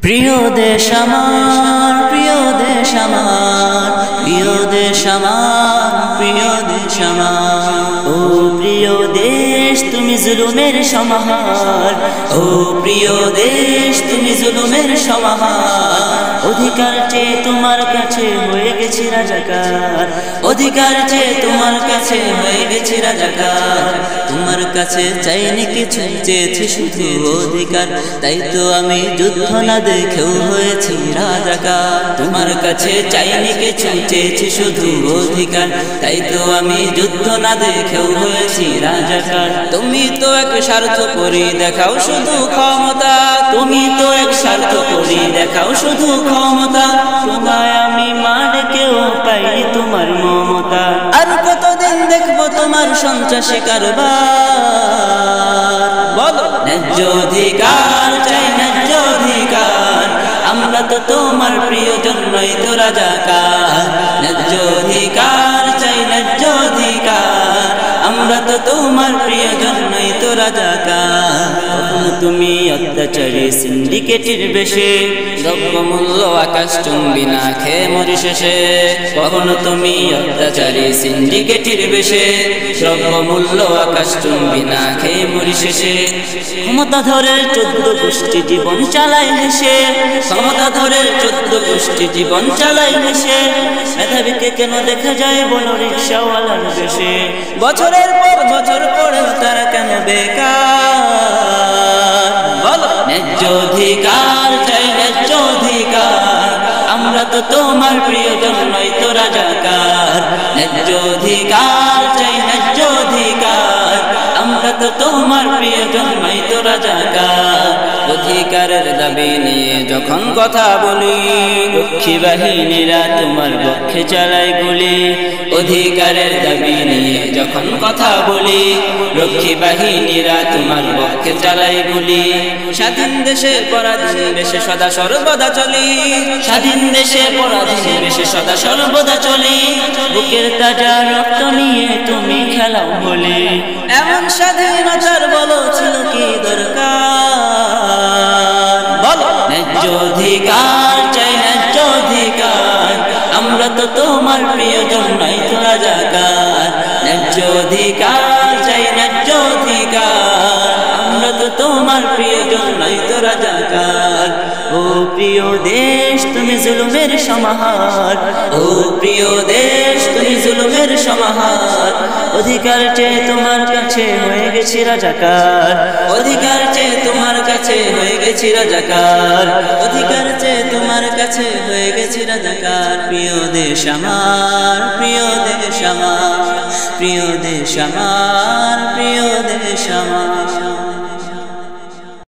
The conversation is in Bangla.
প্রিয় দেশ আমার, প্রিয় দেশ আমার, প্রিয় দেশ আমার, প্রিয় দেশ আমার। ও প্রিয় দেশ তুমি জুলুমের সমাহার, ও প্রিয় দেশ তুমি জুলুমের সমাহার। অধিকার চেয়ে তোমার কাছে হয়ে গেছি রাজাকার, অধিকার চেয়ে তোমার কাছে হয়ে গেছি রাজাকার। তোমার কাছে চাইনি কিছু, চেয়েছি শুধু অধিকার, তাই তো আমি যুদ্ধ না দেখেও হয়েছি রাজাকার। তোমার কাছে চাইনি কিছু, চেয়েছি শুধু অধিকার, তাই তো আমি যুদ্ধ না দেখেও হয়েছি রাজাকার। তুমি তো এক স্বার্থ করি দেখাও শুধু ক্ষমতা, তুমি তো এক স্বার্থ করি দেখাও শুধু ক্ষমতা। তোমায় আমি মার কেউ পাইনি তোমার মমতা, আর কতদিন দেখবো তোমার সন্ত্রাসী কারবার। বলো ন্যায্য অধিকার চাই, ন্যায্য অধিকার, আমরা তো তোমার প্রিয়জন নই তো রাজাকার। ন্যায্য অধিকার চাই, ন্যায্য অধিকার, আমরা তো তোমার প্রিয়জন নই তো রাজাকার। কখনো তুমি অত্যাচারী সিন্ডিকেটের বেশে দ্রব্যমূল্য আকাশ চুম্বি না খেয়ে মরি শেষে। কখনো তুমি অত্যাচারী সিন্ডিকেটের বেশে দ্রব্যমূল্য আকাশ চুম্বি না খেয়ে মরি শেষে। ক্ষমতা ধরে 14 গোষ্ঠী জীবন চালায় হেসে, ক্ষমতা ধরে 14 গোষ্ঠী জীবন চালায় হেসে। মেধাবীকে কেন দেখা যায় বলো রিক্সাওয়ালার বেশে, বছরের পর বছর পড়েও তারা কেন বেকার। বলো ন্যায্য অধিকার চাই, ন্যায্য অধিকার, আমরা তো তোমার প্রিয়জন নই তো রাজাকার। ন্যায্য অধিকার চাই, ন্যায্য অধিকার, আমরা তো তোমার প্রিয়জন নই তো রাজাকার। অধিকারের দাবি নিয়ে যখন কথা বলি, রক্ষী বাহিনীরা তোমার পক্ষে চালায় গুলি। অধিকারের দাবি নিয়ে যখন কথা বলি, রক্ষী বাহিনীরা তোমার পক্ষে চালায় গুলি। স্বাধীন দেশে পরাধীন বেশে সদা সর্বদা চলি, স্বাধীন দেশে পরাধীন বেশে সদা সর্বদা চলি। বুকের তাজা রক্ত নিয়ে তুমি খেলাও বলে, এমন স্বাধীনতার বলো ছিল কি দরকার। বলো ন্যায্য অধিকার চাই, ন্যায্য অধিকার, আমরা তো তোমার প্রিয়জন নই তো রাজাকার। ন্যায্য অধিকার চাই, ন্যায্য অধিকার, আমরা তো তোমার প্রিয়জন নই তো রাজাকার। ও প্রিয় দেশ তুমি জুলুমের সমাহার, ও প্রিয় দেশ তুমি জুলুমের সমাহার। অধিকার চেয়ে তোমার কাছে হয়ে গেছি রাজাকার, অধিকার চেয়ে তোমার কাছে হয়ে গেছি রাজাকার, অধিকার চেয়ে তোমার কাছে হয়ে গেছি রাজাকার। প্রিয় দেশ আমার, প্রিয় দেশ আমার, প্রিয় দেশ আমার।